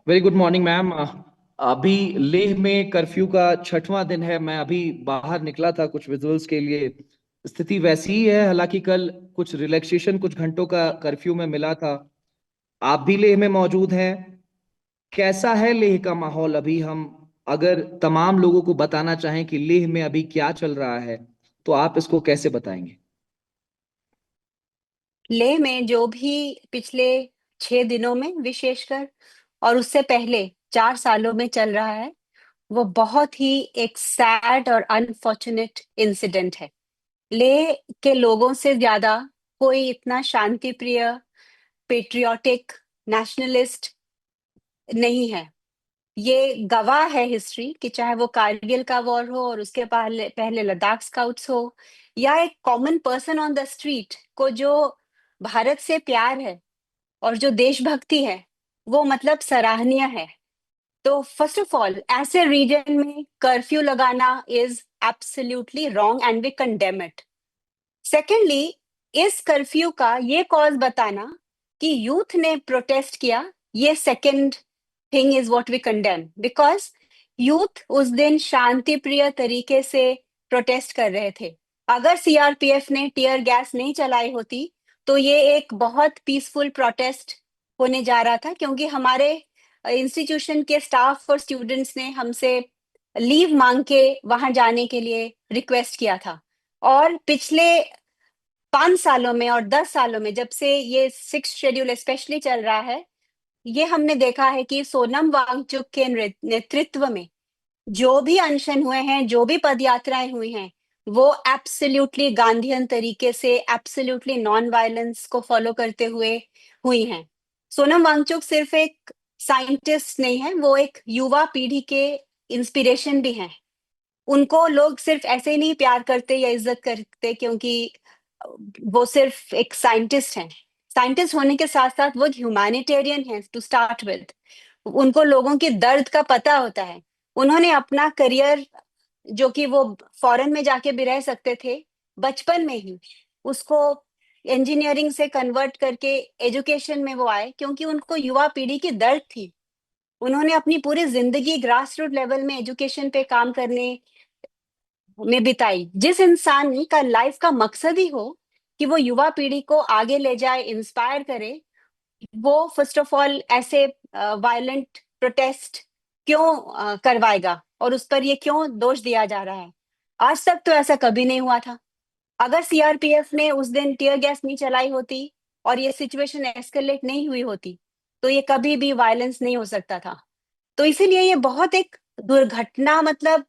Very good morning ma'am. अभी लेह में curfew का छठवां दिन है। मैं अभी बाहर निकला था कुछ विजुअल्स के लिए। स्थिति वैसी ही है। हालांकि कल कुछ रिलैक्सेशन कुछ घंटों का कर्फ्यू में मिला था। आप भी लेह में मौजूद हैं। कैसा है लेह का माहौल अभी? हम अगर तमाम लोगों को बताना चाहें कि लेह में अभी क्या चल रहा है, तो आप इसको कैसे बताएंगे? लेह में जो भी पिछले 6 दिनों में विशेषकर और उससे पहले 4 सालों में चल रहा है, वो बहुत ही एक सैड और अनफॉर्चुनेट इंसिडेंट है। लेह के लोगों से ज्यादा कोई इतना शांति प्रिय, पेट्रियोटिक, नेशनलिस्ट नहीं है। ये गवाह है हिस्ट्री कि चाहे वो कारगिल का वॉर हो और उसके पहले पहले लद्दाख स्काउट्स हो, या एक common person on the street को जो भारत से प्यार है और जो देशभक्ति है, वो मतलब सराहनीय है। तो फर्स्ट ऑफ ऑल, ऐसे रीजन में कर्फ्यू लगाना is absolutely wrong and we condemn it. Secondly, इस कर्फ्यू का ये कॉज बताना कि यूथ ने प्रोटेस्ट किया, ये second thing is what we condemn, because youth उस दिन शांति प्रिय तरीके से प्रोटेस्ट कर रहे थे। अगर सीआरपीएफ ने टीयर गैस नहीं चलाई होती तो ये एक बहुत पीसफुल प्रोटेस्ट होने जा रहा था, क्योंकि हमारे इंस्टीट्यूशन के स्टाफ और स्टूडेंट्स ने हमसे लीव मांग के वहां जाने के लिए रिक्वेस्ट किया था। और पिछले 5 सालों में और 10 सालों में, जब से ये सिक्स शेड्यूल स्पेशली चल रहा है, ये हमने देखा है कि सोनम वांगचुक के नेतृत्व में जो भी अनशन हुए हैं, जो भी पद यात्राएं हुई हैं, वो एब्सोल्युटली गांधीयन तरीके से, एब्सोल्युटली नॉन वायलेंस को फॉलो करते हुए हुई हैं। सोनम वांगचुक सिर्फ एक साइंटिस्ट नहीं है, वो एक युवा पीढ़ी के इंस्पिरेशन भी हैं। उनको लोग सिर्फ ऐसे ही नहीं प्यार करते या इज्जत करते क्योंकि वो सिर्फ एक साइंटिस्ट हैं। साइंटिस्ट होने के साथ साथ वो ह्यूमैनिटेरियन है टू स्टार्ट विद। उनको लोगों के दर्द का पता होता है। उन्होंने अपना करियर, जो कि वो फॉरेन में जाके भी रह सकते थे, बचपन में ही उसको इंजीनियरिंग से कन्वर्ट करके एजुकेशन में वो आए, क्योंकि उनको युवा पीढ़ी की दर्द थी। उन्होंने अपनी पूरी जिंदगी ग्रास रूट लेवल में एजुकेशन पे काम करने में बिताई। जिस इंसान का लाइफ का मकसद ही हो कि वो युवा पीढ़ी को आगे ले जाए, इंस्पायर करे, वो फर्स्ट ऑफ ऑल ऐसे वायलेंट प्रोटेस्ट क्यों करवाएगा और उस पर ये क्यों दोष दिया जा रहा है? आज तक तो ऐसा कभी नहीं हुआ था। अगर सीआरपीएफ ने उस दिन टीयर गैस नहीं चलाई होती और ये सिचुएशन एस्केलेट नहीं हुई होती, तो ये कभी भी वायलेंस नहीं हो सकता था। तो इसीलिए ये बहुत एक दुर्घटना, मतलब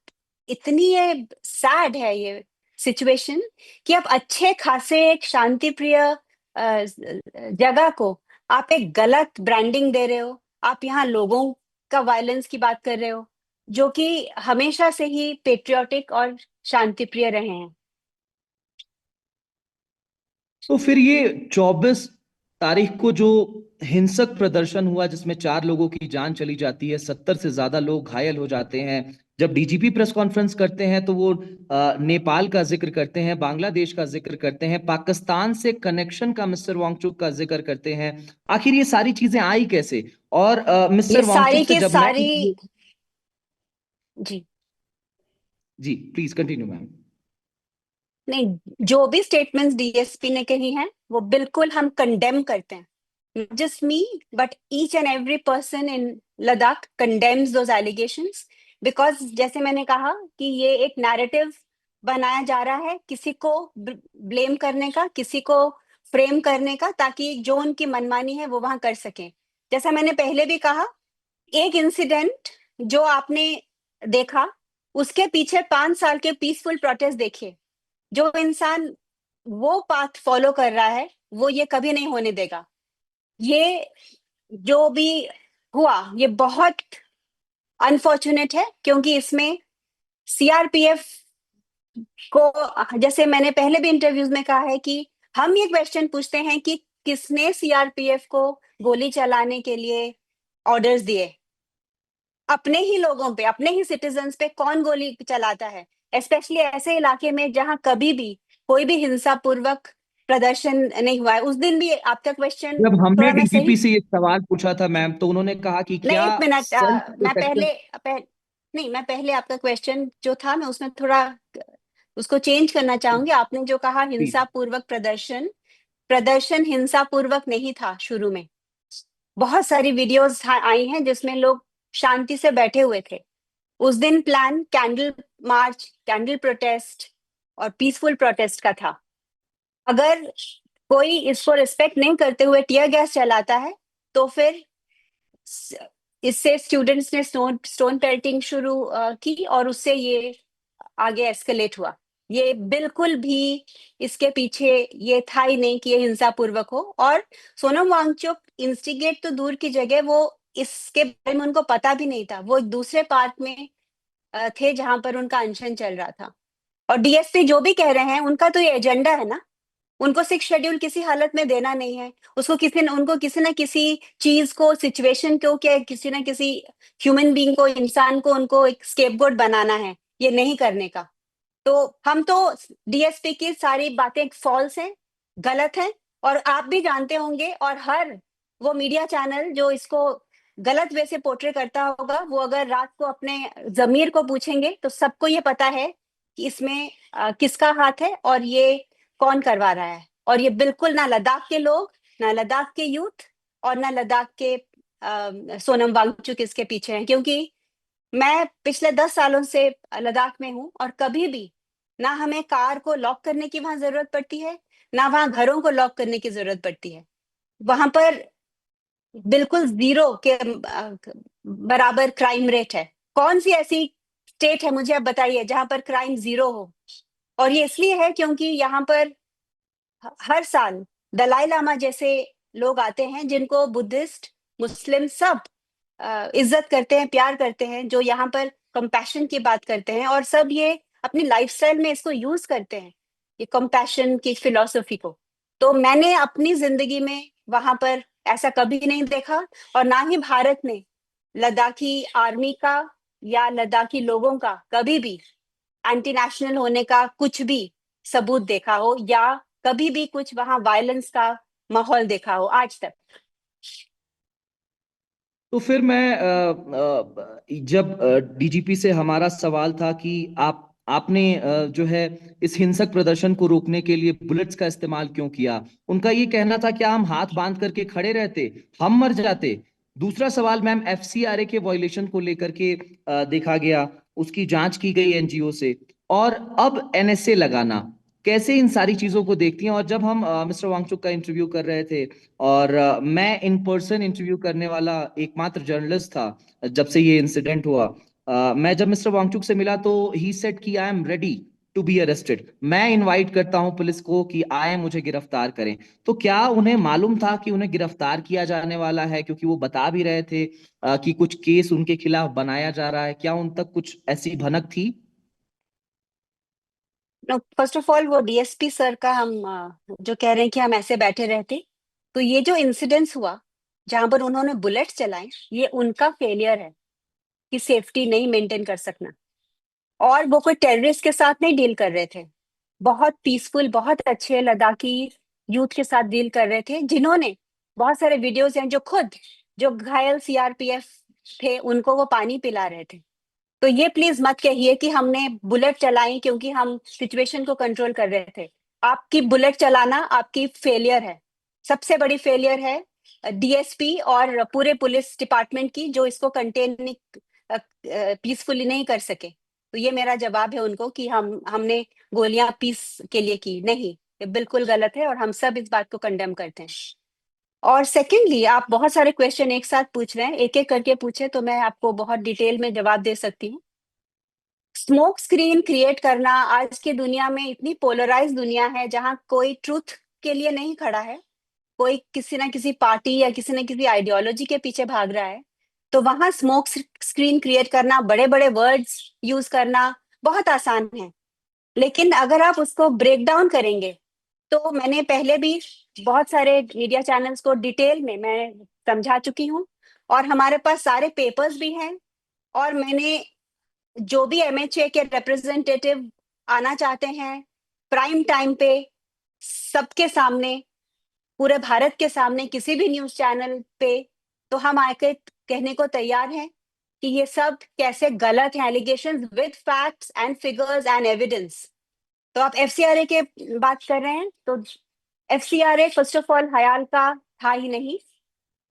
इतनी ये सैड है ये सिचुएशन, कि आप अच्छे खासे एक शांति प्रिय जगह को आप एक गलत ब्रांडिंग दे रहे हो। आप यहाँ लोगों का वायलेंस की बात कर रहे हो, जो कि हमेशा से ही पेट्रियोटिक और शांति प्रिय रहे हैं। तो फिर ये 24 तारीख को जो हिंसक प्रदर्शन हुआ, जिसमें 4 लोगों की जान चली जाती है, 70 से ज्यादा लोग घायल हो जाते हैं। जब डीजीपी प्रेस कॉन्फ्रेंस करते हैं तो वो नेपाल का जिक्र करते हैं, बांग्लादेश का जिक्र करते हैं, पाकिस्तान से कनेक्शन का मिस्टर वांगचुक का जिक्र करते हैं। आखिर ये सारी चीजें आई कैसे? और ये मिस्टर वांगचुक सारी से की जब मैं सारी, जी, जी प्लीज कंटिन्यू मैम। नहीं, जो भी स्टेटमेंट्स डीएसपी ने कही हैं वो बिल्कुल हम कंडेम करते हैं। Not just me, but each and every person in Ladakh condemns those allegations, because जैसे मैंने कहा कि ये एक नैरेटिव बनाया जा रहा है किसी को ब्लेम करने का, किसी को फ्रेम करने का, ताकि जो उनकी मनमानी है वो वहां कर सकें। जैसा मैंने पहले भी कहा, एक इंसिडेंट जो आपने देखा, उसके पीछे 5 साल के पीसफुल प्रोटेस्ट देखिए। जो इंसान वो पाथ फॉलो कर रहा है, वो ये कभी नहीं होने देगा। ये जो भी हुआ, ये बहुत अनफॉर्चुनेट है, क्योंकि इसमें सीआरपीएफ को, जैसे मैंने पहले भी इंटरव्यूज में कहा है, कि हम ये क्वेश्चन पूछते हैं कि किसने सीआरपीएफ को गोली चलाने के लिए ऑर्डर्स दिए? अपने ही लोगों पे, अपने ही सिटीजन्स पे कौन गोली चलाता है? स्पेशली ऐसे इलाके में जहां कभी भी कोई भी हिंसा पूर्वक प्रदर्शन नहीं हुआ है। उस दिन भी आपका क्वेश्चन जब हमने थोड़ा मैं सही, डीजीपी से ये सवाल पूछा था मैम, तो उन्होंने कहा कि नहीं क्या एक मिनट, सेल्फ मैं प्रोटेक्टिव। नहीं, मैं पहले आपका क्वेश्चन जो था मैं उसमें थोड़ा उसको चेंज करना चाहूंगी। आपने जो कहा हिंसा पूर्वक प्रदर्शन, प्रदर्शन हिंसा पूर्वक नहीं था शुरू में। बहुत सारी वीडियोस आई हैं जिसमें लोग शांति से बैठे हुए थे। उस दिन plan candle march, candle protest और पीसफुल प्रोटेस्ट का था। अगर कोई इसको रिस्पेक्ट नहीं करते हुए टीयर गैस चलाता है तो फिर इससे स्टूडेंट्स ने स्टोन स्टोन पेल्टिंग शुरू की और उससे ये आगे एस्केलेट हुआ। ये बिल्कुल भी इसके पीछे ये था ही नहीं कि ये हिंसा पूर्वक हो। और सोनम वांगचुक इंस्टिगेट तो दूर की जगह, वो इसके बारे में उनको पता भी नहीं था। वो दूसरे पार्क में थे जहां पर उनका अनशन चल रहा था। और डीएसपी जो भी कह रहे हैं उनका तो ये एजेंडा है ना, उनको सिक्स शेड्यूल किसी हालत में देना नहीं है। उसको उनको किसी ना किसी चीज को, सिचुएशन को, क्या किसी ना किसी ह्यूमन बीइंग को, इंसान को उनको एक स्केपगोट बनाना है ये नहीं करने का। तो हम तो डीएसपी की सारी बातें फॉल्स हैं, गलत हैं। और आप भी जानते होंगे, और हर वो मीडिया चैनल जो इसको गलत वे से पोर्ट्रे करता होगा, वो अगर रात को अपने जमीर को पूछेंगे तो सबको ये पता है कि इसमें किसका हाथ है और ये कौन करवा रहा है। और ये बिल्कुल ना लद्दाख के लोग, ना लद्दाख के यूथ और ना लद्दाख के सोनम वांगचुक इसके पीछे हैं। क्योंकि मैं पिछले 10 सालों से लद्दाख में हूँ और कभी भी ना हमें कार को लॉक करने की वहां जरूरत पड़ती है, ना वहां घरों को लॉक करने की जरूरत पड़ती है। वहां पर बिल्कुल जीरो के बराबर क्राइम रेट है। कौन सी ऐसी स्टेट है, मुझे आप बताइए, जहां पर क्राइम जीरो हो? और ये इसलिए है क्योंकि यहाँ पर हर साल दलाई लामा जैसे लोग आते हैं जिनको बुद्धिस्ट, मुस्लिम सब इज्जत करते हैं, प्यार करते हैं, जो यहाँ पर कंपैशन की बात करते हैं और सब ये अपनी लाइफस्टाइल में इसको यूज करते हैं, ये कंपैशन की फिलॉसफी को। तो मैंने अपनी जिंदगी में वहां पर ऐसा कभी नहीं देखा, और ना ही भारत ने लद्दाखी आर्मी का या लद्दाखी लोगों का कभी भी एंटी नेशनल होने का कुछ भी सबूत देखा हो, या कभी भी कुछ वहां वायलेंस का माहौल देखा हो आज तक। तो फिर मैं जब डीजीपी से हमारा सवाल था कि आपने जो है इस हिंसक प्रदर्शन को रोकने के लिए बुलेट्स का इस्तेमाल क्यों किया, उनका ये कहना था क्या हम हाथ बांध करके खड़े रहते, हम मर जाते। दूसरा सवाल मैम, एफसीआरए के वॉयलेशन को लेकर के देखा गया, उसकी जांच की गई एनजीओ से, और अब एनएसए लगाना, कैसे इन सारी चीजों को देखती हैं। और जब हम मिस्टर वांगचुक का इंटरव्यू कर रहे थे, और मैं इन पर्सन इंटरव्यू करने वाला एकमात्र जर्नलिस्ट था जब से ये इंसिडेंट हुआ, मैं जब मिस्टर वांगचुक से मिला तो ही सेड कि I am ready to be arrested, मैं इनवाइट करता हूं पुलिस को कि आए मुझे गिरफ्तार करें। तो क्या उन्हें मालूम था कि उन्हें गिरफ्तार किया जाने वाला है, क्योंकि वो बता भी रहे थे कि कुछ केस उनके खिलाफ बनाया जा रहा है, क्या उन तक कुछ ऐसी भनक थी? फर्स्ट ऑफ ऑल, वो डीएसपी सर का हम जो कह रहे हैं कि हम ऐसे बैठे रहते, तो ये जो इंसिडेंस हुआ जहां पर उन्होंने बुलेट चलाए, ये उनका फेलियर है कि सेफ्टी नहीं मेंटेन कर सकना। और वो कोई टेररिस्ट के साथ नहीं डील कर रहे थे, बहुत पीसफुल, बहुत अच्छे लद्दाखी यूथ के साथ डील कर रहे थे, जिन्होंने, बहुत सारे वीडियोस हैं जो खुद, जो घायल सीआरपीएफ थे उनको वो पानी पिला रहे थे। तो ये प्लीज मत कहिए कि हमने बुलेट चलाई क्योंकि हम सिचुएशन को कंट्रोल कर रहे थे। आपकी बुलेट चलाना आपकी फेलियर है, सबसे बड़ी फेलियर है डीएसपी और पूरे पुलिस डिपार्टमेंट की, जो इसको कंटेन पीसफुली नहीं कर सके। तो ये मेरा जवाब है उनको कि हमने गोलियां पीस के लिए की नहीं, ये बिल्कुल गलत है और हम सब इस बात को कंडेम करते हैं। और सेकेंडली, आप बहुत सारे क्वेश्चन एक साथ पूछ रहे हैं, एक एक करके पूछे तो मैं आपको बहुत डिटेल में जवाब दे सकती हूँ। स्मोक स्क्रीन क्रिएट करना, आज की दुनिया में इतनी पोलराइज दुनिया है जहां कोई ट्रूथ के लिए नहीं खड़ा है, कोई किसी ना किसी पार्टी या किसी ना किसी आइडियोलॉजी के पीछे भाग रहा है, तो वहां स्मोक स्क्रीन क्रिएट करना, बड़े बड़े वर्ड्स यूज करना बहुत आसान है। लेकिन अगर आप उसको ब्रेक डाउन करेंगे, तो मैंने पहले भी बहुत सारे मीडिया चैनल्स को डिटेल में मैं समझा चुकी हूँ, और हमारे पास सारे पेपर्स भी हैं। और मैंने जो भी एमएचए के रिप्रेजेंटेटिव आना चाहते हैं प्राइम टाइम पे, सबके सामने, पूरे भारत के सामने, किसी भी न्यूज चैनल पे, तो हम आके कहने को तैयार हैं कि ये सब कैसे गलत है, allegation with facts and figures and evidence. तो आप एफसीआरए के बात कर रहे हैं, तो FCRA first of all HIAL का था ही नहीं,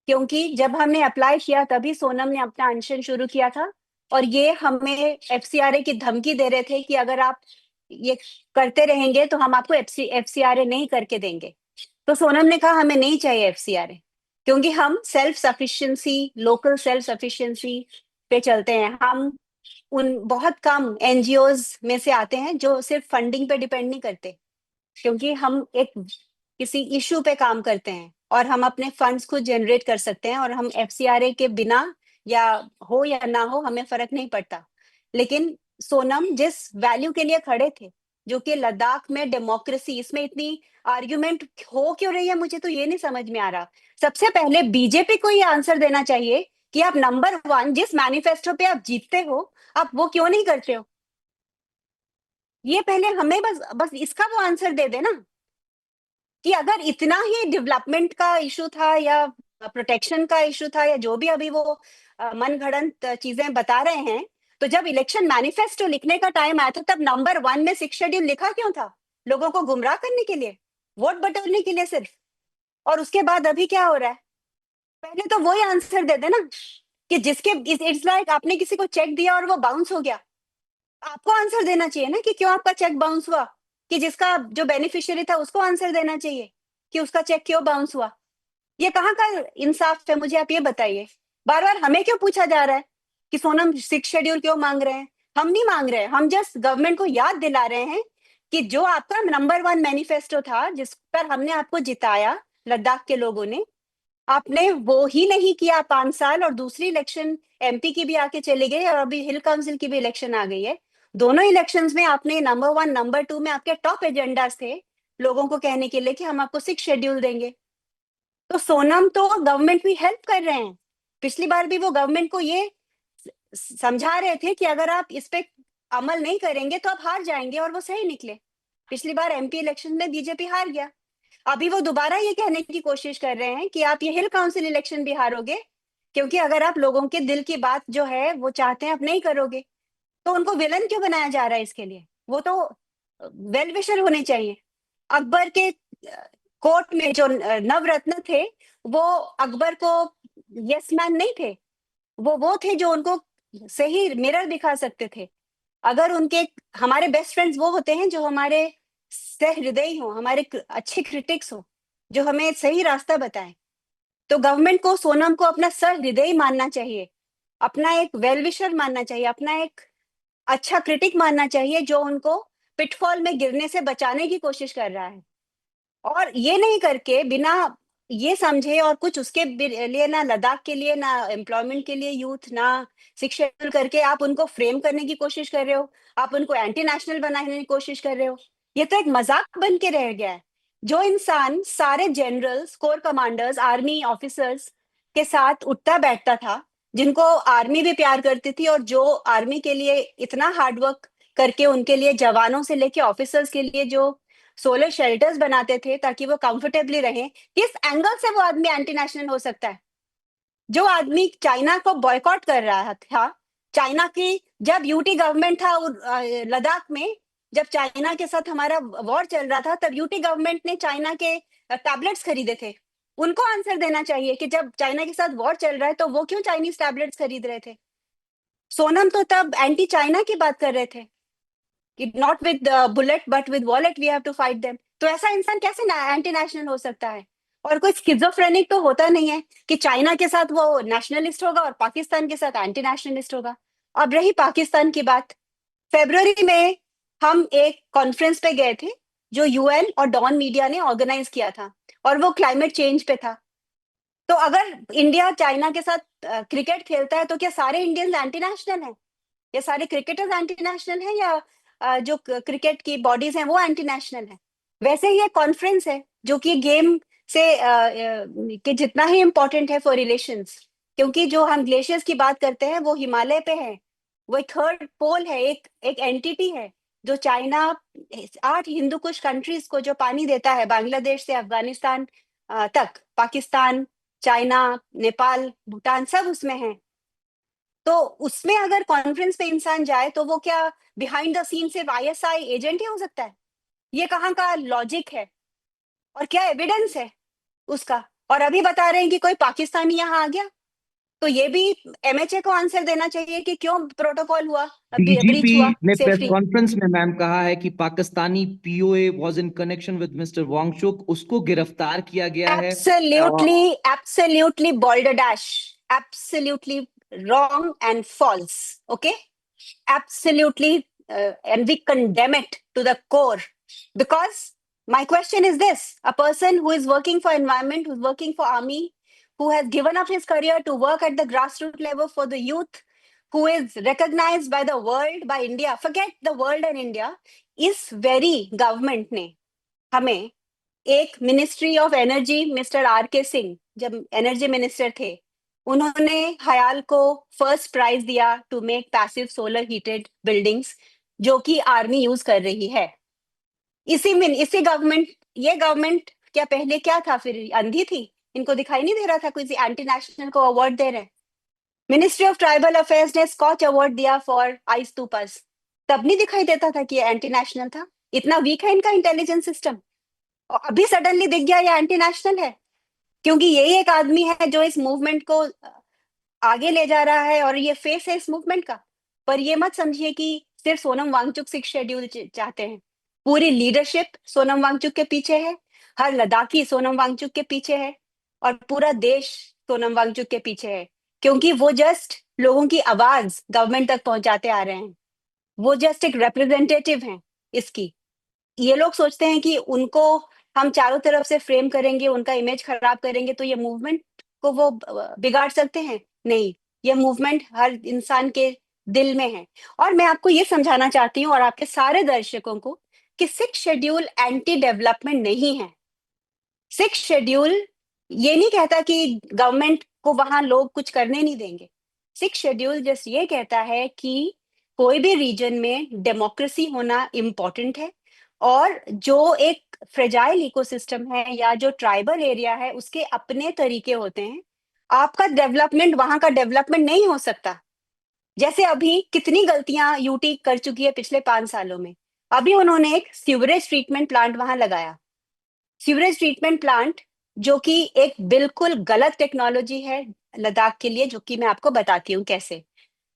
क्योंकि जब हमने अप्लाई किया तभी सोनम ने अपना अनशन शुरू किया था, और ये हमें एफसीआरए की धमकी दे रहे थे कि अगर आप ये करते रहेंगे तो हम आपको एफसीआरए नहीं करके देंगे। तो सोनम ने कहा हमें नहीं चाहिए एफसीआरए, क्योंकि हम self sufficiency, local self sufficiency पे चलते हैं। हम उन बहुत कम एनजीओज में से आते हैं जो सिर्फ फंडिंग पे डिपेंड नहीं करते, क्योंकि हम एक किसी इशू पे काम करते हैं और हम अपने फंड्स खुद जनरेट कर सकते हैं, और हम एफसीआरए के बिना या हो या ना हो हमें फर्क नहीं पड़ता। लेकिन सोनम जिस वैल्यू के लिए खड़े थे, जो कि लद्दाख में डेमोक्रेसी, इसमें इतनी आर्ग्यूमेंट हो क्यों रही है, मुझे तो ये नहीं समझ में आ रहा। सबसे पहले बीजेपी को ये आंसर देना चाहिए कि आप नंबर 1 जिस मैनिफेस्टो पे आप जीतते हो, आप वो क्यों नहीं करते हो। ये पहले हमें बस बस इसका वो आंसर दे देना कि अगर इतना ही डेवलपमेंट का इशू था या प्रोटेक्शन का इशू था या जो भी अभी वो मनगढ़ंत चीजें बता रहे हैं, तो जब इलेक्शन मैनिफेस्टो लिखने का टाइम आया था तब नंबर 1 में 6 शेड्यूल लिखा क्यों था? लोगों को गुमराह करने के लिए, वोट बटोरने के लिए सिर्फ। और उसके बाद अभी क्या हो रहा है? पहले तो वही आंसर दे देना कि जिसके, इट्स लाइक आपने किसी को चेक दिया और वो बाउंस हो गया, आपको आंसर देना चाहिए ना कि क्यों आपका चेक बाउंस हुआ, कि जिसका जो बेनिफिशियरी था उसको आंसर देना चाहिए कि उसका चेक क्यों बाउंस हुआ। ये कहाँ का इंसाफ है, मुझे आप ये बताइए। बार बार हमें क्यों पूछा जा रहा है कि सोनम 6 शेड्यूल क्यों मांग रहे हैं? हम नहीं मांग रहे हैं, हम जस्ट गवर्नमेंट को याद दिला रहे हैं कि जो आपका नंबर 1 मैनिफेस्टो था, जिस पर हमने आपको जिताया लद्दाख के लोगों ने, आपने वो ही नहीं किया 5 साल, और दूसरी इलेक्शन एमपी की भी आके चली गई और अभी हिल काउंसिल की भी इलेक्शन आ गई है। दोनों इलेक्शंस में आपने नंबर 1 नंबर 2 में आपके टॉप एजेंडास थे लोगों को कहने के लिए कि हम आपको 6 शेड्यूल देंगे। तो सोनम तो गवर्नमेंट भी हेल्प कर रहे हैं। पिछली बार भी वो गवर्नमेंट को ये समझा रहे थे कि अगर आप इस पे अमल नहीं करेंगे तो आप हार जाएंगे, और वो सही निकले। पिछली बार एमपी इलेक्शन में बीजेपी हार गया। अभी वो दोबारा ये कहने की कोशिश कर रहे हैं कि आप ये हिल काउंसिल इलेक्शन भी हारोगे, क्योंकि अगर आप लोगों के दिल की बात जो है वो चाहते हैं आप नहीं करोगे। तो उनको विलन क्यों बनाया जा रहा है इसके लिए? वो तो वेल विशर होने चाहिए। अकबर के कोर्ट में जो नवरत्न थे, वो अकबर को यस मैन नहीं थे, वो थे जो उनको सही मिरर दिखा सकते थे। अगर उनके, हमारे बेस्ट फ्रेंड्स वो होते हैं जो हमारे सहृदयी हो, हमारे अच्छे क्रिटिक्स हो, जो हमें सही रास्ता बताएं। तो गवर्नमेंट को सोनम को अपना सहृदयी मानना चाहिए, अपना एक वेलविशर मानना चाहिए, अपना एक अच्छा क्रिटिक मानना चाहिए जो उनको पिटफॉल में गिरने से बचाने की कोशिश कर रहा है। और ये नहीं करके, बिना ये समझे और कुछ उसके लिए, ना लद्दाख के लिए, ना एम्प्लॉयमेंट के लिए यूथ, ना शिक्षा करके आप उनको फ्रेम करने की कोशिश कर रहे हो, आप उनको एंटी नेशनल बनाने की कोशिश कर रहे हो। ये तो एक मजाक बन के रह गया है। जो इंसान सारे generals, core commanders, army officers के साथ उठता बैठता था, जिनको आर्मी भी प्यार करती थी, और जो आर्मी के लिए इतना हार्डवर्क करके उनके लिए, जवानों से लेके ऑफिसर्स के लिए जो सोलर शेल्टर्स बनाते थे ताकि वो कंफर्टेबली रहे, किस एंगल से वो आदमी एंटी नेशनल हो सकता है? जो आदमी चाइना को बॉयकॉट कर रहा था, चाइना की, जब यूटी गवर्नमेंट था लद्दाख में, जब चाइना के साथ हमारा वॉर चल रहा था, तब यूटी गवर्नमेंट ने चाइना के टैबलेट्स खरीदे थे। उनको आंसर देना चाहिए कि जब चाइना के साथ वॉर चल रहा है तो वो क्यों चाइनीज टैबलेट्स खरीद रहे थे। सोनम तो तब एंटी चाइना की बात कर रहे थे कि not with bullet but with wallet we have to fight them. तो ऐसा इंसान कैसे एंटी नेशनल हो सकता है? और कोई स्किजोफ्रेनिक तो होता नहीं है कि चाइना के साथ वो नेशनलिस्ट होगा और पाकिस्तान के साथ एंटी नेशनलिस्ट होगा। अब रही पाकिस्तान की बात, फेब्रुवरी में हम एक कॉन्फ्रेंस पे गए थे जो यूएन और डॉन मीडिया ने ऑर्गेनाइज किया था, और वो क्लाइमेट चेंज पे था। तो अगर इंडिया चाइना के साथ क्रिकेट खेलता है तो क्या सारे इंडियंस एंटी नेशनल हैं, या सारे क्रिकेटर्स एंटी नेशनल हैं, या जो क्रिकेट की बॉडीज हैं वो एंटी नेशनल हैं? वैसे ही एक कॉन्फ्रेंस है जो कि गेम से कि जितना ही इम्पोर्टेंट है फॉर रिलेशंस, क्योंकि जो हम ग्लेशियर्स की बात करते हैं वो हिमालय पे है, वो एक थर्ड पोल है, एक एक एंटिटी है जो चाइना 8 हिंदू कुछ कंट्रीज को जो पानी देता है, बांग्लादेश से अफगानिस्तान तक, पाकिस्तान, चाइना, नेपाल, भूटान सब उसमें है। तो उसमें अगर कॉन्फ्रेंस पे इंसान जाए तो वो क्या बिहाइंड द सीन सिर्फ आईएसआई एजेंट ही हो सकता है? ये कहाँ का लॉजिक है और क्या एविडेंस है उसका? और अभी बता रहे हैं कि कोई पाकिस्तानी यहाँ आ गया, तो ये भी एमएचए को आंसर देना चाहिए कि क्यों प्रोटोकॉल हुआ, डीजीपी ब्रीच हुआ ने प्रेस सेफ्टी। कॉन्फ्रेंस में मैम कहा है कि Pakistani POA was in connection with mister Wangchuk, उसको गिरफ्तार किया गया है। Absolutely, absolutely balderdash, absolutely wrong and false. Okay, absolutely, and we condemn it to the core. Because my question is this: a person who is working for environment, who's working for army, who has given up his career to work at the grassroots level for the youth, who is recognized by the world, by India, forget the world and India, इस very government ने हमें एक ministry of energy, mister R K Singh जब energy minister थे, उन्होंने हयाल को first prize दिया to make passive solar heated buildings, जो कि आर्मी यूज कर रही है। इसी गवर्नमेंट, ये गवर्नमेंट क्या पहले क्या था, फिर अंधी थी, इनको दिखाई नहीं दे रहा था? कोई एंटी नेशनल को अवार्ड दे रहे हैं। मिनिस्ट्री ऑफ ट्राइबल अफेयर्स ने स्कॉच अवार्ड दिया फॉर आइस टूपर्स, तब नहीं दिखाई देता था कि ये एंटी नेशनल था? इतना वीक है इनका इंटेलिजेंस सिस्टम, और अभी सडनली दिख गया ये एंटी नेशनल है, क्योंकि यही एक आदमी है जो इस मूवमेंट को आगे ले जा रहा है और ये फेस है इस मूवमेंट का। पर ये मत समझिए कि सिर्फ सोनम वांगचुक सिक्स शेड्यूल चाहते हैं, पूरी लीडरशिप सोनम वांगचुक के पीछे है, हर लद्दाखी सोनम वांगचुक के पीछे है, और पूरा देश सोनम वांगचुक के पीछे है, क्योंकि वो जस्ट लोगों की आवाज गवर्नमेंट तक पहुंचाते आ रहे हैं। वो जस्ट एक रिप्रेजेंटेटिव हैं इसकी। ये लोग सोचते हैं कि उनको हम चारों तरफ से फ्रेम करेंगे, उनका इमेज खराब करेंगे तो ये मूवमेंट को वो बिगाड़ सकते हैं। नहीं, ये मूवमेंट हर इंसान के दिल में है। और मैं आपको ये समझाना चाहती हूँ और आपके सारे दर्शकों को कि सिक्स शेड्यूल एंटी डेवलपमेंट नहीं है। सिक्स शेड्यूल ये नहीं कहता कि गवर्नमेंट को वहां लोग कुछ करने नहीं देंगे। सिक्स शेड्यूल जस्ट ये कहता है कि कोई भी रीजन में डेमोक्रेसी होना इम्पोर्टेंट है, और जो एक फ्रेजाइल इकोसिस्टम है या जो ट्राइबल एरिया है उसके अपने तरीके होते हैं। आपका डेवलपमेंट वहां का डेवलपमेंट नहीं हो सकता। जैसे अभी कितनी गलतियां यूटी कर चुकी है पिछले 5 सालों में। अभी उन्होंने एक सीवरेज ट्रीटमेंट प्लांट वहां लगाया, सीवरेज ट्रीटमेंट प्लांट, जो कि एक बिल्कुल गलत टेक्नोलॉजी है लद्दाख के लिए, जो कि मैं आपको बताती हूँ कैसे।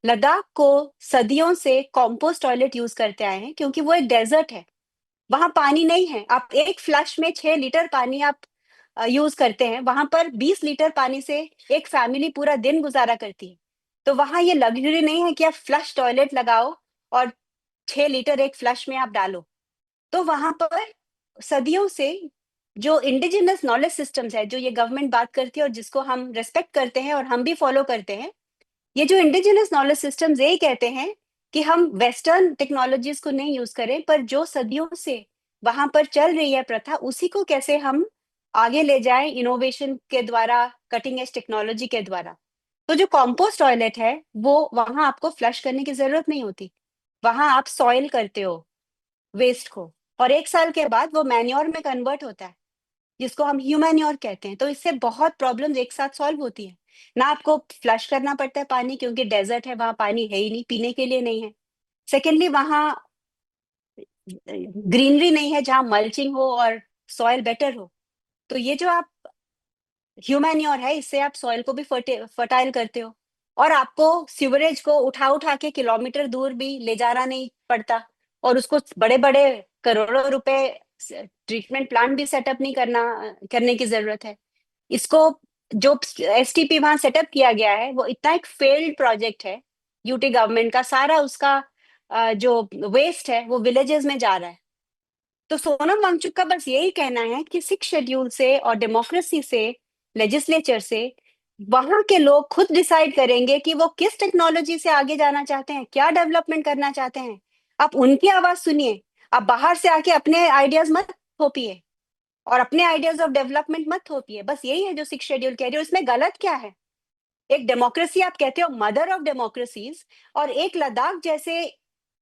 लद्दाख को सदियों से कॉम्पोस्ट टॉयलेट यूज करते आए हैं, क्योंकि वो एक डेजर्ट है, वहां पानी नहीं है। आप एक फ्लश में 6 लीटर पानी आप यूज करते हैं, वहां पर 20 लीटर पानी से एक फैमिली पूरा दिन गुजारा करती है। तो वहां ये लग्जरी नहीं है कि आप फ्लश टॉयलेट लगाओ और 6 लीटर एक फ्लश में आप डालो। तो वहां पर सदियों से जो इंडिजिनस नॉलेज सिस्टम्स है, जो ये गवर्नमेंट बात करती है और जिसको हम रेस्पेक्ट करते हैं और हम भी फॉलो करते हैं, ये जो इंडिजिनस नॉलेज सिस्टम्स यही कहते हैं कि हम वेस्टर्न टेक्नोलॉजीज को नहीं यूज करें, पर जो सदियों से वहां पर चल रही है प्रथा, उसी को कैसे हम आगे ले जाएं इनोवेशन के द्वारा, कटिंग एज टेक्नोलॉजी के द्वारा। तो जो कॉम्पोस्ट टॉयलेट है वो वहां आपको फ्लश करने की जरूरत नहीं होती, वहां आप सॉइल करते हो वेस्ट को, और 1 साल के बाद वो मैन्योर में कन्वर्ट होता है, जिसको हम ह्यूमैन्योर कहते हैं। तो इससे बहुत प्रॉब्लम्स एक साथ सॉल्व होती है। ना आपको फ्लश करना पड़ता है पानी, क्योंकि डेजर्ट है, वहां पानी है ही नहीं, पीने के लिए नहीं है। सेकेंडली, वहां ग्रीनरी नहीं है जहां मल्चिंग हो और सॉइल बेटर हो। तो ये जो आप ह्यूमैन्योर है, इससे आप सॉइल को भी फर्टाइल करते हो, और आपको सीवरेज को उठा उठा के किलोमीटर दूर भी ले जाना नहीं पड़ता, और उसको बड़े बड़े करोड़ों रुपए ट्रीटमेंट प्लांट भी सेटअप नहीं करने की जरूरत है। इसको जो एसटीपी वहां सेटअप किया गया है वो इतना एक फेल्ड प्रोजेक्ट है यूटी गवर्नमेंट का। सारा उसका जो वेस्ट है वो विलेजेस में जा रहा है। तो सोनम वांगचुक का बस यही कहना है कि सिक्स शेड्यूल से और डेमोक्रेसी से, लेजिस्लेचर से, वहां के लोग खुद डिसाइड करेंगे कि वो किस टेक्नोलॉजी से आगे जाना चाहते हैं, क्या डेवलपमेंट करना चाहते हैं। आप उनकी आवाज सुनिए, आप बाहर से आके अपने आइडियाज मत थोपिए और अपने आइडियाज ऑफ डेवलपमेंट मत थोपिए। बस यही है जो सिक्स शेड्यूल कह रही है। इसमें गलत क्या है? एक डेमोक्रेसी आप कहते हो, मदर ऑफ डेमोक्रेसीज, और एक लद्दाख जैसे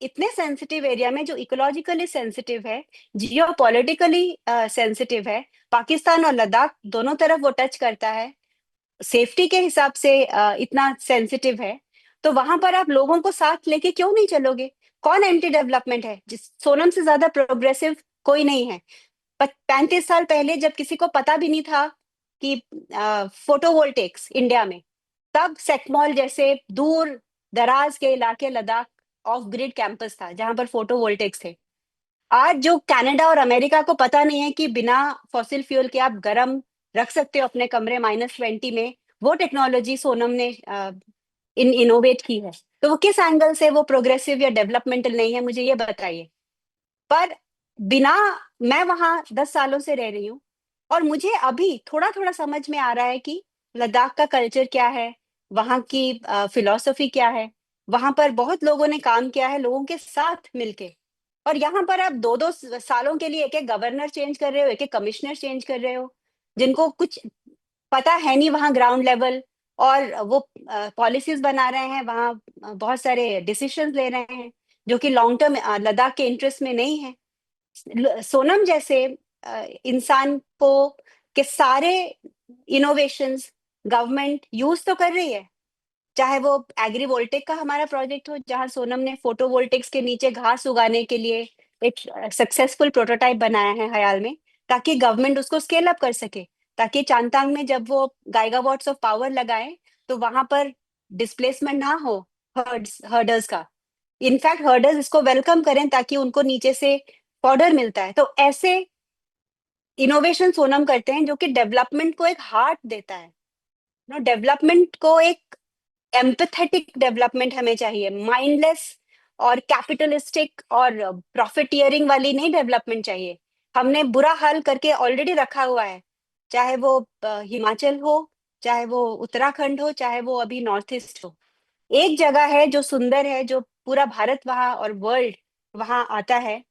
इतने सेंसिटिव एरिया में जो इकोलॉजिकली सेंसिटिव है, जियो पॉलिटिकली सेंसिटिव है, पाकिस्तान और लद्दाख दोनों तरफ वो टच करता है, सेफ्टी के हिसाब से इतना सेंसिटिव है, तो वहां पर आप लोगों को साथ लेके क्यों नहीं चलोगे? कौन एंटी डेवलपमेंट है? जिस सोनम से ज्यादा प्रोग्रेसिव कोई नहीं है। 35 साल पहले जब किसी को पता भी नहीं था कि फोटोवोल्टेक्स इंडिया में, तब सेक्मॉल जैसे दूर दराज के इलाके लद्दाख ऑफ ग्रिड कैंपस था जहां पर फोटोवोल्टेक्स थे। आज जो कनाडा और अमेरिका को पता नहीं है कि बिना फॉसिल फ्यूल के आप गर्म रख सकते हो अपने कमरे -20 में, वो टेक्नोलॉजी सोनम ने इनोवेट की है। तो वो किस एंगल से वो प्रोग्रेसिव या डेवलपमेंटल नहीं है, मुझे ये बताइए। पर बिना, मैं वहां 10 सालों से रह रही हूँ और मुझे अभी थोड़ा थोड़ा समझ में आ रहा है कि लद्दाख का कल्चर क्या है, वहाँ की फिलॉसफी क्या है। वहां पर बहुत लोगों ने काम किया है लोगों के साथ मिलके, और यहाँ पर आप 2-2 सालों के लिए एक एक गवर्नर चेंज कर रहे हो, एक एक कमिश्नर चेंज कर रहे हो, जिनको कुछ पता है नहीं वहाँ ग्राउंड लेवल, और वो पॉलिसीज बना रहे हैं वहाँ, बहुत सारे डिसीजंस ले रहे हैं जो कि लॉन्ग टर्म लद्दाख के इंटरेस्ट में नहीं है। सोनम जैसे इंसान को के सारे इनोवेशंस गवर्नमेंट यूज तो कर रही है, चाहे वो एग्रीवोल्टिक का हमारा प्रोजेक्ट हो जहां सोनम ने फोटोवोल्टिक्स के नीचे घास उगाने के लिए एक सक्सेसफुल प्रोटोटाइप बनाया है हयाल में, ताकि गवर्नमेंट उसको स्केल अप कर सके, ताकि चांगतांग में जब वो गाइगावॉट्स ऑफ पावर लगाए तो वहां पर डिस्प्लेसमेंट ना हो हर्डर्स का। इनफैक्ट हर्डर्स इसको वेलकम करें ताकि उनको नीचे से फॉडर मिलता है। तो ऐसे इनोवेशन सोनम करते हैं जो कि डेवलपमेंट को एक हार्ट देता है। नो, डेवलपमेंट को एक एम्पथेटिक डेवलपमेंट हमें चाहिए, माइंडलेस और कैपिटलिस्टिक और प्रॉफिटियरिंग वाली नहीं डेवलपमेंट चाहिए। हमने बुरा हाल करके ऑलरेडी रखा हुआ है, चाहे वो हिमाचल हो, चाहे वो उत्तराखंड हो, चाहे वो अभी नॉर्थ ईस्ट हो। एक जगह है जो सुंदर है, जो पूरा भारत वहां और वर्ल्ड वहां आता है,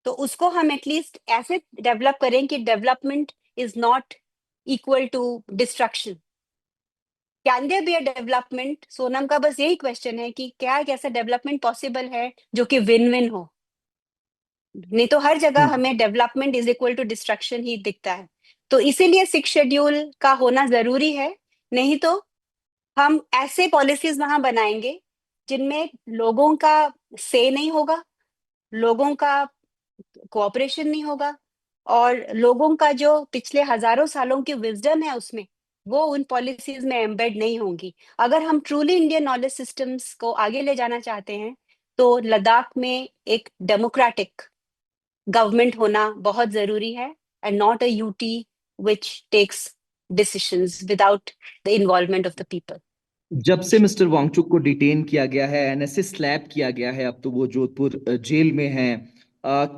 तो उसको हम एटलीस्ट ऐसे डेवलप करें कि development is not equal to destruction. Can there be a development? Sonam का बस यही क्वेश्चन है कि क्या एक ऐसा डेवलपमेंट पॉसिबल है जो कि विन विन हो। नहीं तो हर जगह हम्म। हमें development is equal to destruction ही दिखता है। तो इसीलिए 6 शेड्यूल का होना जरूरी है। नहीं तो हम ऐसे पॉलिसीज वहां बनाएंगे जिनमें लोगों का से नहीं होगा, लोगों का कोऑपरेशन नहीं होगा, और लोगों का जो पिछले हजारों सालों की विजडम है उसमें, वो उन पॉलिसीज में एम्बेड नहीं होंगी। अगर हम ट्रूली इंडियन नॉलेज सिस्टम्स को आगे ले जाना चाहते हैं तो लद्दाख में एक डेमोक्रेटिक गवर्नमेंट होना बहुत जरूरी है, and not a UT which takes decisions without the involvement of the people. जब से मिस्टर वांगचुक को डिटेन किया गया है, एनएसए स्लैप किया गया है, अब तो वो जोधपुर जेल में हैं।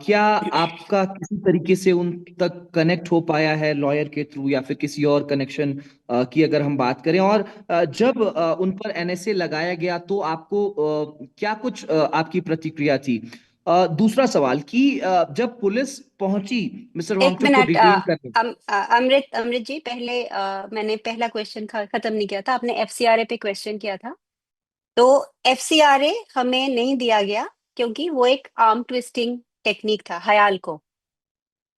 क्या आपका किसी तरीके से उन तक कनेक्ट हो पाया है लॉयर के थ्रू, या फिर किसी और कनेक्शन की अगर हम बात करें? और जब उन पर एनएसए लगाया गया तो आपको क्या कुछ आपकी प्रतिक्रिया थी? दूसरा सवाल कि जब पुलिस पहुंची मिस्टर एक वांगचुक को मिनट, डिटेन करने। अमृत अमृत जी, पहले मैंने पहला क्वेश्चन खत्म नहीं किया था, आपने एफसीआरए पे क्वेश्चन किया था। तो एफसीआरए हमें नहीं दिया गया क्योंकि वो एक आर्म ट्विस्टिंग टेक्निक था हयाल को।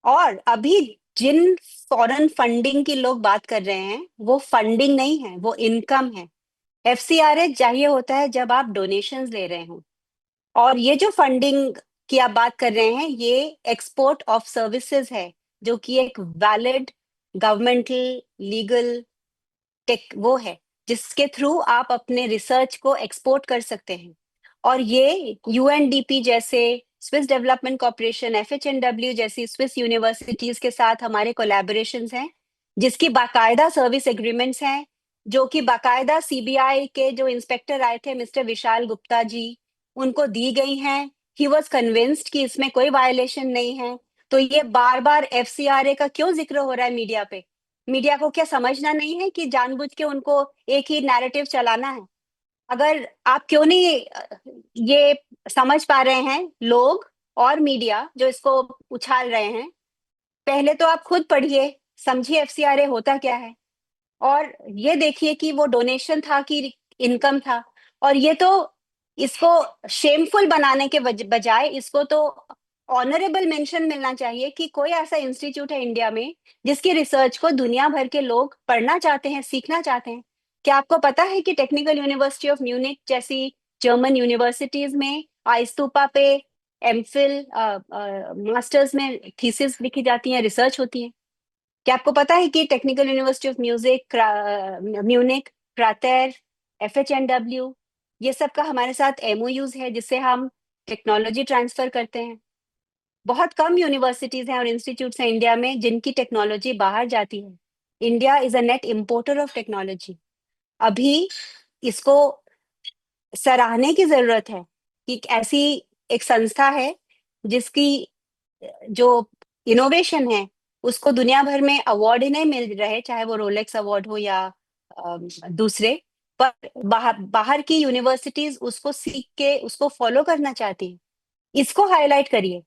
और अभी जिन फॉरेन फंडिंग की लोग बात कर रहे हैं वो फंडिंग नहीं है, वो इनकम है। एफसीआरए चाहिए होता है जब आप डोनेशंस ले रहे हो, और ये जो फंडिंग की आप बात कर रहे हैं ये एक्सपोर्ट ऑफ सर्विसेज है, जो कि एक वैलिड गवर्नमेंटल लीगल टेक वो है जिसके थ्रू आप अपने रिसर्च को एक्सपोर्ट कर सकते हैं। और ये यूएनडीपी जैसे, स्विस डेवलपमेंट कॉर्पोरेशन, एफएचएनडब्ल्यू जैसी स्विस यूनिवर्सिटीज के साथ हमारे कोलैबोरेशंस हैं, जिसकी बाकायदा सर्विस एग्रीमेंट्स हैं, जो कि बाकायदा सीबीआई के जो इंस्पेक्टर आए थे मिस्टर विशाल गुप्ता जी, उनको दी गई हैं। ही वॉज कन्विंस्ड कि इसमें कोई वायलेशन नहीं है। तो ये बार बार एफसीआरए का क्यों जिक्र हो रहा है मीडिया पे? मीडिया को क्या समझना नहीं है कि जानबूझ के उनको एक ही नैरेटिव चलाना है? अगर आप क्यों नहीं ये समझ पा रहे हैं लोग और मीडिया जो इसको उछाल रहे हैं, पहले तो आप खुद पढ़िए, समझिए एफसीआरए होता क्या है, और ये देखिए कि वो डोनेशन था कि इनकम था। और ये तो इसको शेमफुल बनाने के बजाय इसको तो ऑनरेबल मेंशन मिलना चाहिए कि कोई ऐसा इंस्टीट्यूट है इंडिया में जिसकी रिसर्च को दुनिया भर के लोग पढ़ना चाहते हैं, सीखना चाहते हैं। क्या आपको पता है कि टेक्निकल यूनिवर्सिटी ऑफ म्यूनिक जैसी जर्मन यूनिवर्सिटीज में आइस्तूपा पे एमफिल मास्टर्स में थीसिस लिखी जाती हैं, रिसर्च होती है? क्या आपको पता है कि technical university of music Munich, क्रातेर, FHNW, ये सब का हमारे साथ MOUs है जिससे हम टेक्नोलॉजी ट्रांसफर करते हैं। बहुत कम यूनिवर्सिटीज हैं और इंस्टीट्यूट्स हैं इंडिया में जिनकी टेक्नोलॉजी बाहर जाती है। India is a net importer of technology. अभी इसको सराहने की जरूरत है कि ऐसी एक संस्था है जिसकी जो इनोवेशन है उसको दुनिया भर में अवार्ड ही नहीं मिल रहे, चाहे वो रोलेक्स अवार्ड हो या दूसरे, पर बाहर की यूनिवर्सिटीज उसको सीख के उसको फॉलो करना चाहती हैं। इसको हाईलाइट करिए।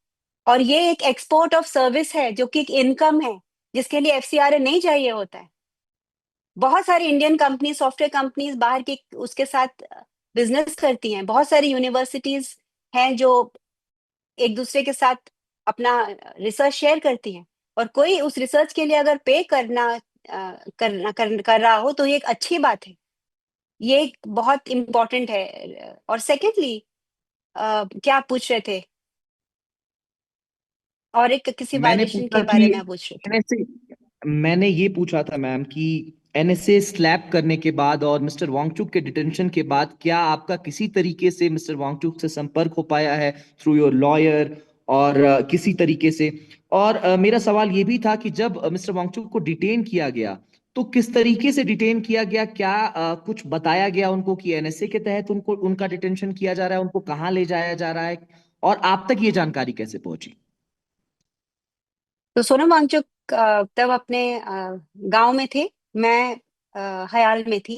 और ये एक एक्सपोर्ट ऑफ सर्विस है जो कि एक इनकम है जिसके लिए FCRA नहीं चाहिए होता है। बहुत सारी इंडियन कंपनी, सॉफ्टवेयर कंपनीज बाहर की उसके साथ बिजनेस करती हैं। बहुत सारी यूनिवर्सिटीज हैं जो एक दूसरे के साथ अपना रिसर्च शेयर करती हैं, और कोई उस रिसर्च के लिए अगर पे कर रहा हो तो ये एक अच्छी बात है। ये एक बहुत इम्पोर्टेंट है। और सेकेंडली, क्या आप पूछ रहे थे? और एक किसी मैंने वायलेशन पूछा के कि बारे में आप पूछ रहे थे। एनएसए मैंने ये पूछा था मैम कि एनएसए स्लैप करने के बाद और मिस्टर वांगचुक के डिटेंशन के बाद क्या आपका किसी तरीके से मिस्टर वांगचुक से संपर्क हो पाया है थ्रू योर लॉयर और किसी तरीके से? और मेरा सवाल ये भी था कि जब मिस्टर वांगचुक को डिटेन किया गया तो किस तरीके से डिटेन किया गया? क्या कुछ बताया गया उनको कि एनएसए के तहत उनको उनका डिटेंशन किया जा रहा है, उनको कहाँ ले जाया जा रहा है, और आप तक ये जानकारी कैसे पहुंची? तो सोनम वांगचुक तब अपने गांव में थे। मैं हयाल में थी।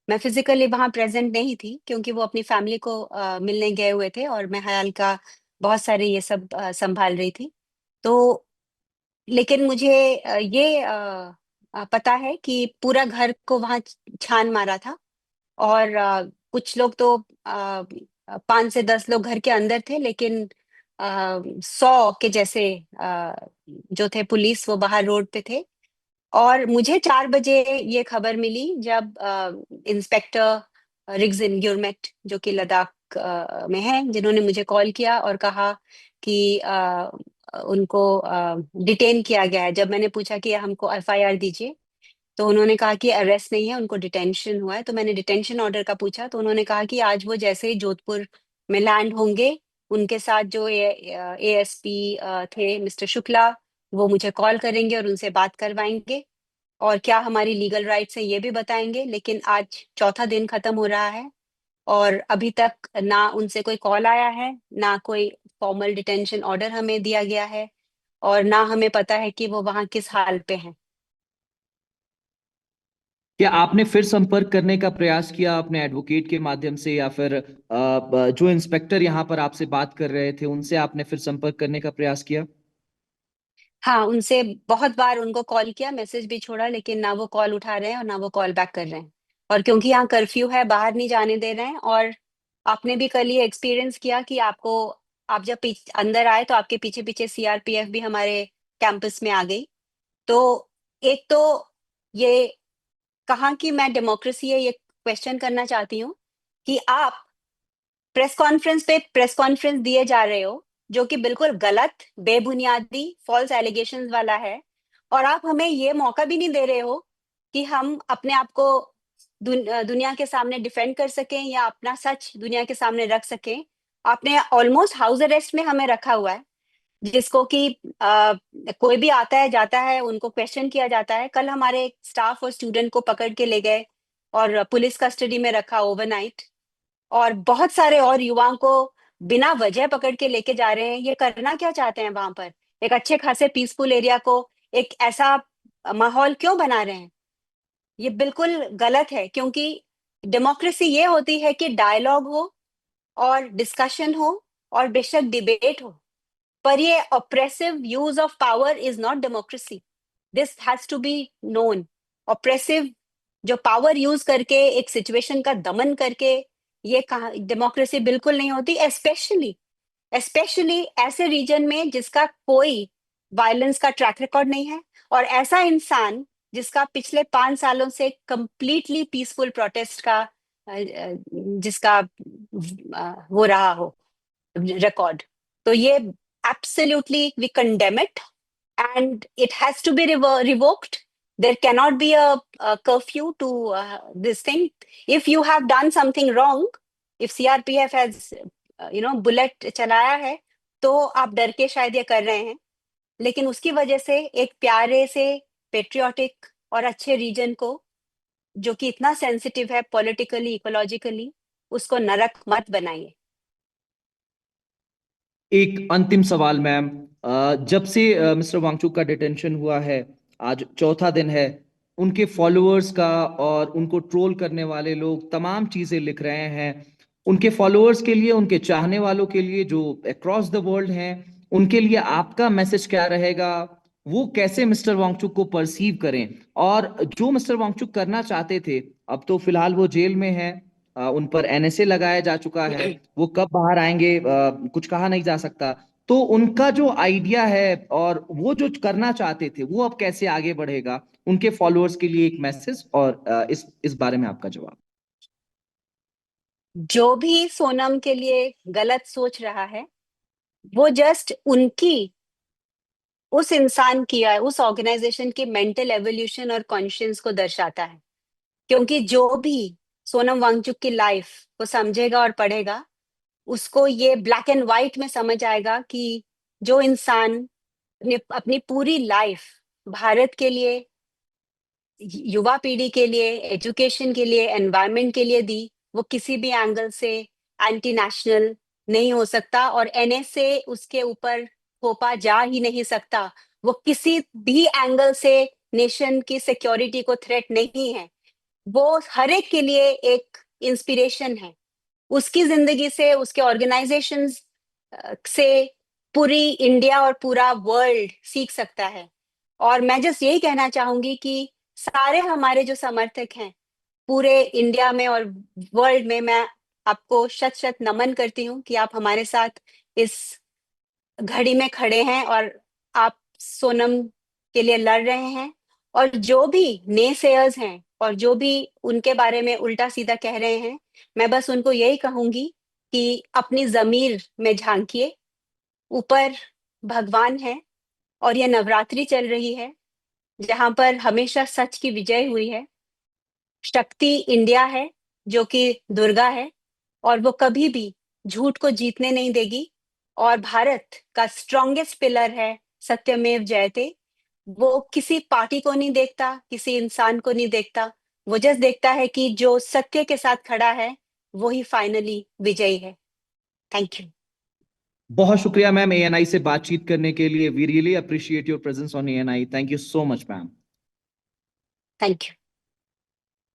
मैं फिजिकली वहां प्रेजेंट नहीं थी क्योंकि वो अपनी फैमिली को मिलने गए हुए थे और मैं हयाल का बहुत सारे ये सब संभाल रही थी। तो लेकिन मुझे ये पता है कि पूरा घर को वहां छान मारा था। और कुछ लोग तो 5 से 10 लोग घर के अंदर थे, लेकिन 100 के जैसे जो थे पुलिस वो बाहर रोड पे थे। और मुझे 4 बजे ये खबर मिली जब इंस्पेक्टर रिग्जिन ग्युरमेट जो कि लद्दाख में है, जिन्होंने मुझे कॉल किया और कहा कि उनको डिटेन किया गया है। जब मैंने पूछा कि हमको FIR दीजिए तो उन्होंने कहा कि अरेस्ट नहीं है, उनको डिटेंशन हुआ है। तो मैंने डिटेंशन ऑर्डर का पूछा तो उन्होंने कहा कि आज वो जैसे ही जोधपुर में लैंड होंगे उनके साथ जो ASP थे मिस्टर शुक्ला, वो मुझे कॉल करेंगे और उनसे बात करवाएंगे और क्या हमारी लीगल राइट्स है ये भी बताएंगे। लेकिन आज चौथा दिन खत्म हो रहा है और अभी तक ना उनसे कोई कॉल आया है, ना कोई फॉर्मल डिटेंशन ऑर्डर हमें दिया गया है, और ना हमें पता है कि वो वहाँ किस हाल पे हैं। क्या आपने फिर संपर्क करने का प्रयास किया अपने एडवोकेट के माध्यम से, या फिर जो इंस्पेक्टर यहाँ पर आपसे बात कर रहे थे उनसे आपने फिर संपर्क करने का प्रयास किया? हाँ, उनसे बहुत बार उनको कॉल किया, मैसेज भी छोड़ा, लेकिन ना वो कॉल उठा रहे हैं और ना वो कॉल बैक कर रहे हैं। और क्योंकि यहाँ कर्फ्यू है, बाहर नहीं जाने दे रहे हैं। और आपने भी कल ये एक्सपीरियंस किया कि आप जब अंदर आए तो आपके पीछे पीछे CRPF भी हमारे कैंपस में आ गई। तो एक तो ये कहाँ की मैं डेमोक्रेसी है ये क्वेश्चन करना चाहती हूँ कि आप प्रेस कॉन्फ्रेंस दिए जा रहे हो जो कि बिल्कुल गलत, बेबुनियादी, फॉल्स एलिगेशंस वाला है, और आप हमें ये मौका भी नहीं दे रहे हो कि हम अपने आप को दुनिया के सामने डिफेंड कर सकें या अपना सच दुनिया के सामने रख सकें। आपने ऑलमोस्ट हाउस अरेस्ट में हमें रखा हुआ है, जिसको कि कोई भी आता है जाता है उनको क्वेश्चन किया जाता है। कल हमारे स्टाफ और स्टूडेंट को पकड़ के ले गए और पुलिस कस्टडी में रखा ओवरनाइट, और बहुत सारे और युवाओं को बिना वजह पकड़ के लेके जा रहे हैं। ये करना क्या चाहते हैं वहां पर? एक अच्छे खासे पीसफुल एरिया को एक ऐसा माहौल क्यों बना रहे हैं? ये बिल्कुल गलत है, क्योंकि डेमोक्रेसी ये होती है कि डायलॉग हो और डिस्कशन हो और बेशक डिबेट हो, पर ये oppressive use of power is not democracy. This has to be known. Oppressive जो पावर यूज करके एक सिचुएशन का दमन करके ये कहा डेमोक्रेसी बिल्कुल नहीं होती, स्पेशली ऐसे रीजन में जिसका कोई वायलेंस का ट्रैक रिकॉर्ड नहीं है, और ऐसा इंसान जिसका पिछले 5 सालों से कंप्लीटली पीसफुल प्रोटेस्ट का जिसका वो रहा हो record. So ये absolutely we condemn it, and it has to be revoked. There cannot be a curfew to this thing. If you have done something wrong, if CRPF has bullet चलाया है, तो आप डर के शायद ये कर रहे हैं, लेकिन उसकी वजह से एक प्यारे से पेट्रियोटिक और अच्छे रीजन को, जो कि इतना सेंसिटिव है पॉलिटिकली इकोलॉजिकली, उसको नरक मत बनाइए। एक अंतिम सवाल मैम, जब से मिस्टर वांगचुक का डिटेंशन हुआ है, आज चौथा दिन है, उनके फॉलोअर्स का और उनको ट्रोल करने वाले लोग तमाम चीजें लिख रहे हैं। उनके फॉलोअर्स के लिए, उनके चाहने वालों के लिए जो अक्रॉस द वर्ल्ड हैं, उनके लिए आपका मैसेज क्या रहेगा? वो कैसे मिस्टर वांगचुक को परसीव करें? और जो मिस्टर वांगचुक करना चाहते थे, अब तो फिलहाल वो जेल में है, उन पर एनएसए लगाया जा चुका है, वो कब बाहर आएंगे कुछ कहा नहीं जा सकता। तो उनका जो आइडिया है और वो जो करना चाहते थे, वो अब कैसे आगे बढ़ेगा? उनके फॉलोअर्स के लिए एक मैसेज, और इस बारे में आपका जवाब। जो भी सोनम के लिए गलत सोच रहा है, वो जस्ट उनकी, उस इंसान की या उस ऑर्गेनाइजेशन की मेंटल एवोल्यूशन और कॉन्शियस को दर्शाता है। क्योंकि जो भी सोनम वांगचुक की लाइफ को समझेगा और पढ़ेगा, उसको ये ब्लैक एंड व्हाइट में समझ आएगा कि जो इंसान ने अपनी पूरी लाइफ भारत के लिए, युवा पीढ़ी के लिए, एजुकेशन के लिए, एनवायरनमेंट के लिए दी, वो किसी भी एंगल से एंटी नेशनल नहीं हो सकता, और एनएसए उसके ऊपर थोपा जा ही नहीं सकता। वो किसी भी एंगल से नेशन की सिक्योरिटी को थ्रेट नहीं है। वो हर एक के लिए एक इंस्पिरेशन है। उसकी जिंदगी से, उसके ऑर्गेनाइजेशंस से पूरी इंडिया और पूरा वर्ल्ड सीख सकता है। और मैं जस्ट यही कहना चाहूंगी कि सारे हमारे जो समर्थक हैं पूरे इंडिया में और वर्ल्ड में, मैं आपको शत शत नमन करती हूँ कि आप हमारे साथ इस घड़ी में खड़े हैं और आप सोनम के लिए लड़ रहे हैं। और जो भी नेसेयर्स हैं और जो भी उनके बारे में उल्टा सीधा कह रहे हैं, मैं बस उनको यही कहूंगी कि अपनी जमीर में झांकिए, ऊपर भगवान है, और ये नवरात्रि चल रही है जहां पर हमेशा सच की विजय हुई है। शक्ति इंडिया है, जो कि दुर्गा है, और वो कभी भी झूठ को जीतने नहीं देगी। और भारत का स्ट्रॉन्गेस्ट पिलर है सत्यमेव जयते। वो किसी पार्टी को नहीं देखता, किसी इंसान को नहीं देखता, वो जस्ट देखता है कि जो सत्य के साथ खड़ा है वो ही फाइनली विजयी है। Thank you. बहुत शुक्रिया मैम एएनआई से बातचीत करने के लिए। We really appreciate your presence on ANI. Thank you so much ma'am. Thank you.